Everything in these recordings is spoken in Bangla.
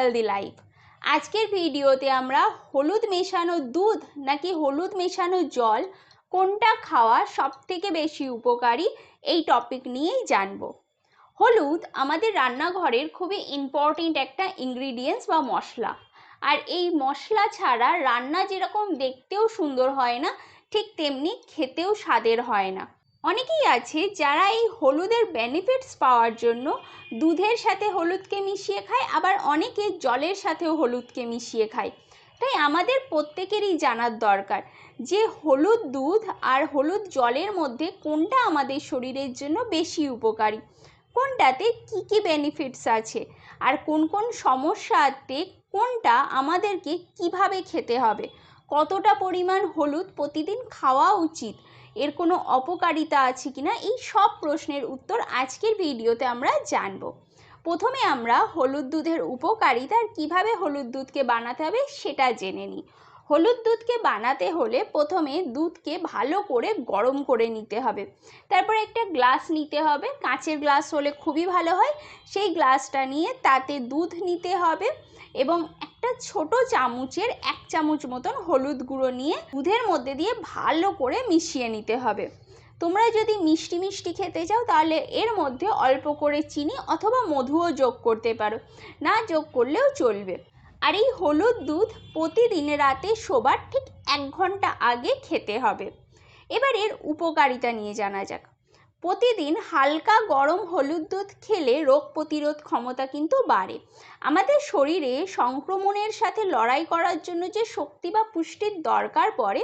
Healthy life. আজকের ভিডিওতে আমরা হলুদ মেশানো দুধ নাকি হলুদ মেশানো জল কোনটা খাওয়া সবথেকে বেশি উপকারী এই টপিক নিয়েই জানবো। হলুদ আমাদের রান্নাঘরের খুবই ইম্পর্টেন্ট একটা ইনগ্রিডিয়েন্টস বা মশলা। আর এই মশলা ছাড়া রান্না যেরকম দেখতেও সুন্দর হয় না, ঠিক তেমনি খেতেও স্বাদের হয় না। অনেকেই আছে যারা এই হলুদের বেনিফিটস পাওয়ার জন্য দুধের সাথে হলুদকে মিশিয়ে খায়, আবার অনেকে জলের সাথেও হলুদকে মিশিয়ে খায়। তাই আমাদের প্রত্যেকেরই জানার দরকার যে হলুদ দুধ আর হলুদ জলের মধ্যে কোনটা আমাদের শরীরের জন্য বেশি উপকারী, কোনটাতে কি কি বেনিফিটস আছে, আর কোন কোন সমস্যাতে কোনটা আমাদেরকে কিভাবে খেতে হবে, কতটা পরিমাণ হলুদ প্রতিদিন খাওয়া উচিত, এর কোনো অপকারিতা আছে কিনা, এই সব প্রশ্নের উত্তর আজকের ভিডিওতে আমরা জানব। প্রথমে আমরা হলুদ দুধের উপকারিতা আর কীভাবে হলুদ দুধকে বানাতে হবে সেটা জেনে নিই। হলুদ দুধকে বানাতে হলে প্রথমে দুধকে ভালো করে গরম করে নিতে হবে। তারপর একটা গ্লাস নিতে হবে, কাঁচের গ্লাস হলে খুবই ভালো হয়। সেই গ্লাসটা নিয়ে তাতে দুধ নিতে হবে এবং একটা ছোট চামচের 1 চামচ মতন হলুদ গুঁড়ো নিয়ে দুধের মধ্যে দিয়ে ভালো করে মিশিয়ে নিতে হবে। তোমরা যদি মিষ্টি মিষ্টি খেতে চাও তাহলে এর মধ্যে অল্প করে চিনি অথবা মধুও যোগ করতে পারো, না যোগ করলেও চলবে। আর এই হলুদ দুধ প্রতিদিন রাতে শোবার ঠিক 1 ঘন্টা আগে খেতে হবে। এবার এর উপকারিতা নিয়ে জানা যাক। প্রতিদিন হালকা গরম হলুদ দুধ খেলে রোগ প্রতিরোধ ক্ষমতা কিন্তু বাড়ে। আমাদের শরীরে সংক্রমণের সাথে লড়াই করার জন্য যে শক্তি বা পুষ্টির দরকার পড়ে,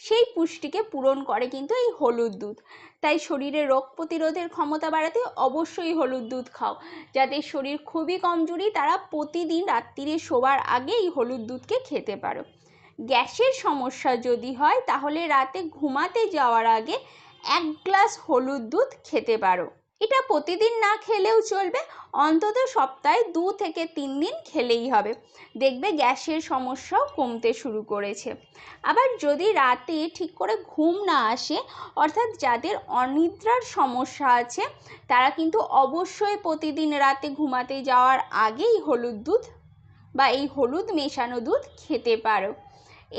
সেই পুষ্টিকে পূরণ করে কিন্তু এই হলুদ দুধ। তাই শরীরে রোগ প্রতিরোধের ক্ষমতা বাড়াতে অবশ্যই হলুদ দুধ খাও। যাদের শরীর খুবই কমজোরি তারা প্রতিদিন রাত্রিরে শোবার আগে এই হলুদ দুধকে খেতে পারো। গ্যাসের সমস্যা যদি হয় তাহলে রাতে ঘুমাতে যাওয়ার আগে 1 গ্লাস হলুদ দুধ খেতে পারো। এটা প্রতিদিন না খেলেও চলবে, অন্তত সপ্তাহে 2 থেকে 3 দিন খেলেই হবে। দেখবে গ্যাসের সমস্যাও কমতে শুরু করেছে। আবার যদি রাতে ঠিক করে ঘুম না আসে, অর্থাৎ যাদের অনিদ্রার সমস্যা আছে, তারা কিন্তু অবশ্যই প্রতিদিন রাতে ঘুমাতে যাওয়ার আগেই হলুদ দুধ বা এই হলুদ মেশানো দুধ খেতে পারো।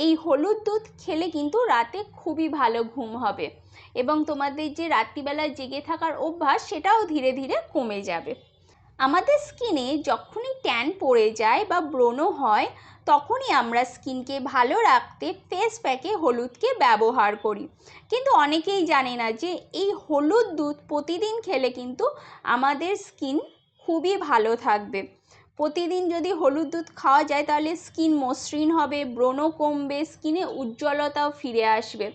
এই হলুদ দুধ খেলে কিন্তু রাতে খুবই ভালো ঘুম হবে এবং তোমাদের যে রাত্রিবেলা জেগে থাকার অভ্যাস সেটাও ধীরে ধীরে কমে যাবে। আমাদের স্কিনে যখনই ট্যান পড়ে যায় বা ব্রণ হয়, তখনই আমরা স্কিনকে ভালো রাখতে ফেস প্যাকে হলুদকে ব্যবহার করি। কিন্তু অনেকেই জানে না যে এই হলুদ দুধ প্রতিদিন খেলে কিন্তু আমাদের স্কিন খুবই ভালো থাকবে। প্রতিদিন যদি হলুদ দুধ খাওয়া যায় তাহলে স্কিন মসৃণ হবে, ব্রণ কমবে, স্কিনে উজ্জ্বলতাও ফিরে আসবে।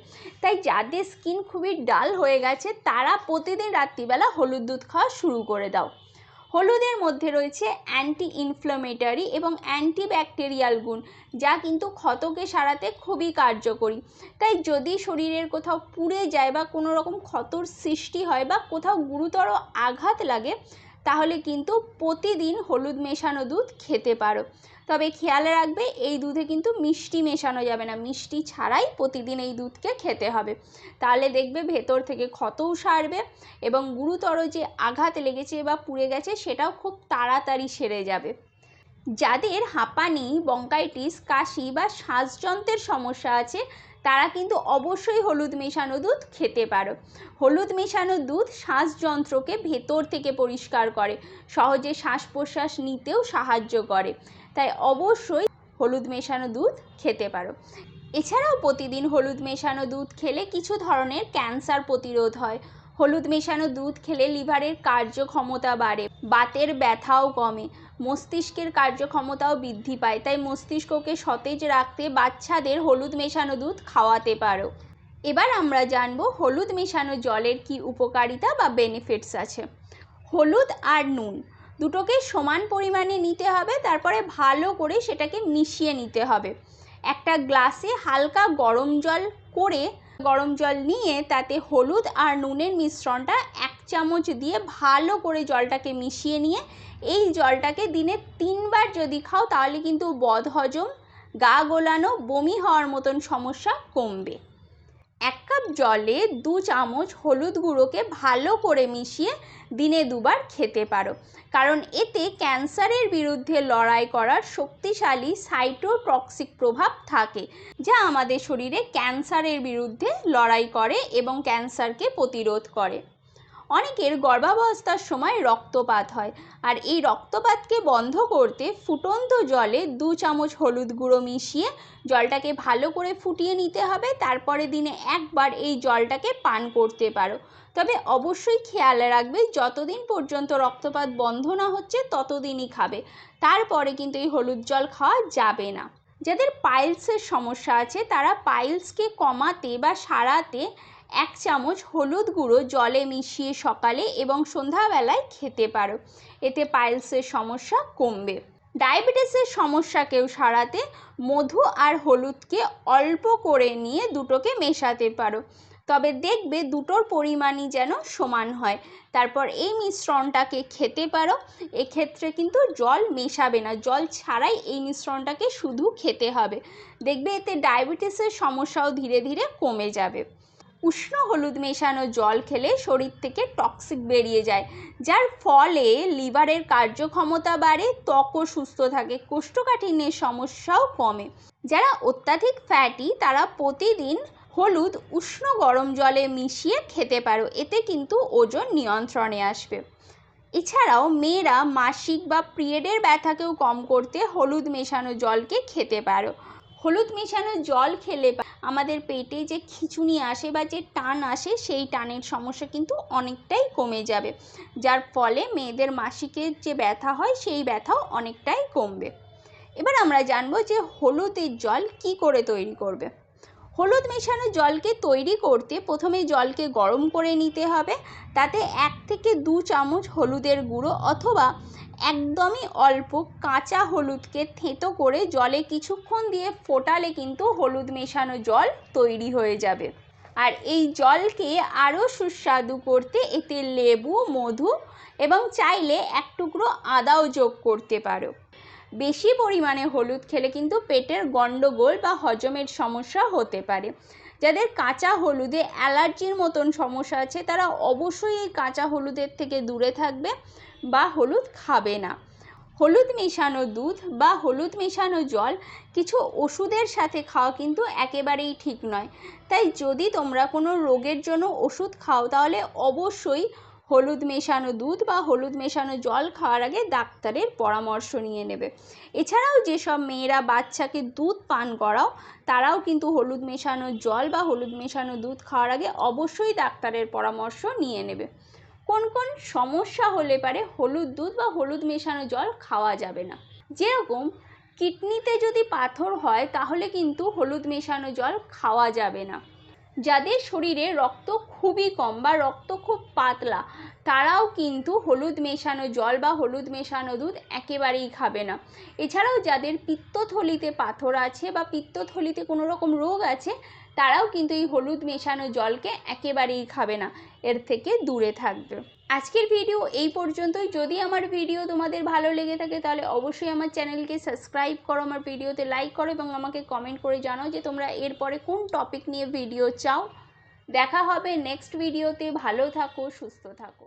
তাই যাদের স্কিন খুবই ডাল হয়ে গেছে তারা প্রতিদিন রাত্রিবেলা হলুদ দুধ খাওয়া শুরু করে দাও। হলুদের মধ্যে রয়েছে অ্যান্টি ইনফ্ল্যামেটরি এবং অ্যান্টিব্যাকটেরিয়াল গুণ, যা কিন্তু ক্ষতকে সারাতে খুবই কার্যকরী। তাই যদি শরীরের কোথাও পুড়ে যায় বা কোনো রকম ক্ষতর সৃষ্টি হয় বা কোথাও গুরুতর আঘাত লাগে, তাহলে কিন্তু প্রতিদিন হলুদ মেশানো দুধ খেতে পারো। তবে খেয়াল রাখবে এই দুধে কিন্তু মিষ্টি মেশানো যাবে না, মিষ্টি ছাড়াই প্রতিদিন এই দুধকে খেতে হবে। তাহলে দেখবে ভেতর থেকে ক্ষতও সারবে এবং গুরুতর যে আঘাত লেগেছে বা পুড়ে গেছে সেটাও খুব তাড়াতাড়ি সেরে যাবে। যাদের হাঁপানি, ব্রঙ্কাইটিস, কাশি বা শ্বাসযন্ত্রের সমস্যা আছে তারা কিন্তু অবশ্যই হলুদ মেশানো দুধ খেতে পারো। হলুদ মেশানো দুধ শ্বাসযন্ত্রকে ভেতর থেকে পরিষ্কার করে, সহজে শ্বাস প্রশ্বাস নিতেও সাহায্য করে। তাই অবশ্যই হলুদ মেশানো দুধ খেতে পারো। এছাড়াও প্রতিদিন হলুদ মেশানো দুধ খেলে কিছু ধরনের ক্যান্সার প্রতিরোধ হয়। হলুদ মেশানো দুধ খেলে লিভারের কার্যক্ষমতা বাড়ে, বাতের ব্যথাও কমে, মস্তিষ্কের কার্যক্ষমতাও বৃদ্ধি পায়। তাই মস্তিষ্ককে সতেজ রাখতে বাচ্চাদের হলুদ মেশানো দুধ খাওয়াতে পারো। এবার আমরা জানবো হলুদ মেশানো জলের কি উপকারিতা বা বেনিফিটস আছে। হলুদ আর নুন দুটোকে সমান পরিমাণে নিতে হবে, তারপরে ভালো করে সেটাকে মিশিয়ে নিতে হবে। একটা গ্লাসে হালকা গরম জল নিয়ে তাতে হলুদ আর নুনের মিশ্রণটা 1 চামচ দিয়ে ভালো করে জলটাকে মিশিয়ে নিয়ে এই জলটাকে দিনে 3 বার যদি খাও তাহলে কিন্তু বদহজম, গা গোলানো, বমি হওয়ার মতন সমস্যা কমবে। 1 কাপ জলে 2 চামচ হলুদ গুঁড়োকে ভালো করে মিশিয়ে দিনে 2 বার খেতে পারো, কারণ এতে ক্যান্সারের বিরুদ্ধে লড়াই করার শক্তিশালী সাইটোটক্সিক প্রভাব থাকে, যা আমাদের শরীরে ক্যান্সারের বিরুদ্ধে লড়াই করে এবং ক্যান্সারকে প্রতিরোধ করে। অনেকের গর্ভাবস্থার সময় রক্তপাত হয়, আর এই রক্তপাতকে বন্ধ করতে ফুটন্ত জলে 2 চামচ হলুদ গুঁড়ো মিশিয়ে জলটাকে ভালো করে ফুটিয়ে নিতে হবে। তারপরে দিনে একবার এই জলটাকে পান করতে পারো। তবে অবশ্যই খেয়াল রাখবে, যতদিন পর্যন্ত রক্তপাত বন্ধ না হচ্ছে ততদিনই খাবে, তারপরে কিন্তু এই হলুদ জল খাওয়া যাবে না। যাদের পাইলসের সমস্যা আছে তারা পাইলসকে কমাতে বা সারাতে 1 চামচ হলুদ গুঁড়ো জলে মিশিয়ে সকালে এবং সন্ধ্যাবেলায় খেতে পারো, এতে পাইলসের সমস্যা কমবে। ডায়াবেটিসের সমস্যাকেও সারাতে মধু আর হলুদকে অল্প করে নিয়ে দুটোকে মেশাতে পারো, তবে দেখবে দুটোর পরিমাণই যেন সমান হয়। তারপর এই মিশ্রণটাকে খেতে পারো। এক্ষেত্রে কিন্তু জল মেশাবে না, জল ছাড়াই এই মিশ্রণটাকে শুধু খেতে হবে। দেখবে এতে ডায়াবেটিসের সমস্যাও ধীরে ধীরে কমে যাবে। উষ্ণ হলুদ মেশানো জল খেলে শরীর থেকে টক্সিক বেরিয়ে যায়, যার ফলে লিভারের কার্যক্ষমতা বাড়ে, ত্বকও সুস্থ থাকে, কোষ্ঠকাঠিন্যের সমস্যাও কমে। যারা অত্যাধিক ফ্যাটি তারা প্রতিদিন হলুদ উষ্ণ গরম জলে মিশিয়ে খেতে পারো, এতে কিন্তু ওজন নিয়ন্ত্রণে আসবে। এছাড়াও মেয়েরা মাসিক বা পিরিয়ডের ব্যথাকেও কম করতে হলুদ মেশানো জলকে খেতে পারো। হলুদ মেশানো জল খেলে আমাদের পেটে যে খিঁচুনি আসে বা যে টান আসে, সেই টানের সমস্যা কিন্তু অনেকটাই কমে যাবে, যার ফলে মেয়েদের মাসিকের যে ব্যথা হয় সেই ব্যথাও অনেকটাই কমবে। এবার আমরা জানবো যে হলুদের জল কি করে তৈরি করবে। হলুদ মেশানো জলকে তৈরি করতে প্রথমে জলকে গরম করে নিতে হবে। তাতে 1 থেকে 2 চামচ হলুদের গুঁড়ো অথবা একদমই অল্প কাঁচা হলুদকে থেঁতো করে জলে কিছুক্ষণ দিয়ে ফোটালে কিন্তু হলুদ মেশানো জল তৈরি হয়ে যাবে। আর এই জলকে আরও সুস্বাদু করতে এতে লেবু, মধু এবং চাইলে 1 টুকরো আদাও যোগ করতে পারো। বেশি পরিমাণে হলুদ খেলে কিন্তু পেটের গন্ডগোল বা হজমের সমস্যা হতে পারে। যাদের কাঁচা হলুদে অ্যালার্জির মতন সমস্যা আছে তারা অবশ্যই এই কাঁচা হলুদের থেকে দূরে থাকবে বা হলুদ খাবে না। হলুদ মেশানো দুধ বা হলুদ মেশানো জল কিছু ওষুধের সাথে খাওয়া কিন্তু একেবারেই ঠিক নয়। তাই যদি তোমরা কোনো রোগের জন্য ওষুধ খাও তাহলে অবশ্যই হলুদ মেশানো দুধ বা হলুদ মেশানো জল খাওয়ার আগে ডাক্তারের পরামর্শ নিয়ে নেবে। এছাড়াও যেসব মেয়েরা বাচ্চাকে দুধ পান করাও তারাও কিন্তু হলুদ মেশানো জল বা হলুদ মেশানো দুধ খাওয়ার আগে অবশ্যই ডাক্তারের পরামর্শ নিয়ে নেবে। কোন কোন সমস্যা হলে পারে হলুদ দুধ বা হলুদ মেশানো জল খাওয়া যাবে না, যেরকম কিডনিতে যদি পাথর হয় তাহলে কিন্তু হলুদ মেশানো জল খাওয়া যাবে না। যাদের শরীরে রক্ত খুবই কম বা রক্ত খুব পাতলা তারাও কিন্তু হলুদ মেশানো জল বা হলুদ মেশানো দুধ একেবারেই খাবে না। এছাড়াও যাদের পিত্তথলিতে পাথর আছে বা পিত্তথলিতে কোনো রকম রোগ আছে তারাও কিন্তু এই হলুদ মেশানো জলকে একেবারেই খাবে না, এর থেকে দূরে থাকবে। আজকের ভিডিও এই পর্যন্তই। যদি আমার ভিডিও তোমাদের ভালো লেগে থাকে তাহলে অবশ্যই আমার চ্যানেলকে সাবস্ক্রাইব করো, আমার ভিডিওতে লাইক করো এবং আমাকে কমেন্ট করে জানাও যে তোমরা এরপরে কোন টপিক নিয়ে ভিডিও চাও। দেখা হবে নেক্সট ভিডিওতে। ভালো থাকো, সুস্থ থাকো।